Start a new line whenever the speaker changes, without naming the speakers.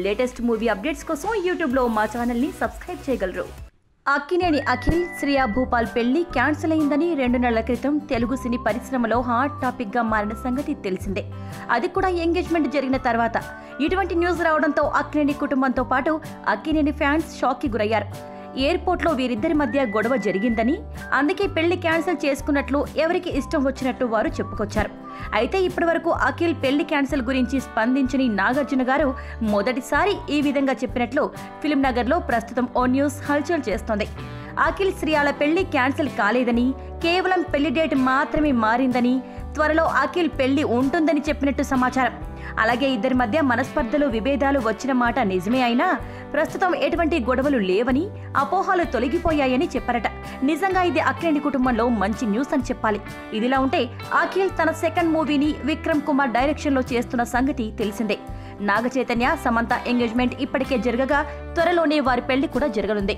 Latest movie updates కోసం యూట్యూబ్లో మా ఛానల్ని సబ్స్క్రైబ్ చేయగలరు. అక్కినేని అఖిల్, శ్రియా భూపాల్ పెళ్లి క్యాన్సిల్ అయిందని 2 నెలల క్రితం తెలుగు సినీ పరిశ్రమలో హాట్ టాపిక్ గా మారిన సంగతి తెలిసిందే. అది కూడా ఎంగేజ్మెంట్ జరిగిన తర్వాత. ఇటువంటి న్యూస్ రావడంతో అక్కినేని కుటుంబంతో పాటు అక్కినేని ఫ్యాన్స్ షాక్ కి గురయ్యారు. ఎయిర్పోర్ట్లో వీరిద్దరి మధ్య గొడవ జరిగిందని, అందుకే పెళ్లి క్యాన్సిల్ చేసుకున్నట్లు ఎవరికి ఇష్టం వచ్చినట్టు వారు చెప్పుకొచ్చారు. అయితే ఇప్పటి వరకు అఖిల్ పెళ్లి క్యాన్సిల్ గురించి స్పందించని నాగార్జున గారు మొదటిసారి ఈ విధంగా చెప్పినట్లు ఫిల్మ్ నగర్లో ప్రస్తుతం ఓ న్యూస్ హల్చల్ చేస్తోంది. అఖిల్, శ్రియాల పెళ్లి క్యాన్సిల్ కాలేదని, కేవలం పెళ్లి డేట్ మాత్రమే మారిందని, త్వరలో అఖిల్ పెళ్లి ఉంటుందని చెప్పినట్టు సమాచారం. అలాగే ఇద్దరి మధ్య మనస్పర్ధలు, విభేదాలు వచ్చిన మాట నిజమే అయినా ప్రస్తుతం ఎటువంటి గొడవలు లేవని, అపోహలు తొలగిపోయాయని చెప్పారట. నిజంగా ఇది అక్కినేని కుటుంబంలో మంచి న్యూస్ అని చెప్పాలి. ఇదిలా ఉంటే అఖిల్ తన సెకండ్ మూవీని విక్రమ్ కుమార్ డైరెక్షన్ లో చేస్తున్న సంగతి తెలిసిందే. నాగ చైతన్య, సమంత ఎంగేజ్మెంట్ ఇప్పటికే జరగగా త్వరలోనే వారి పెళ్లి కూడా జరగనుంది.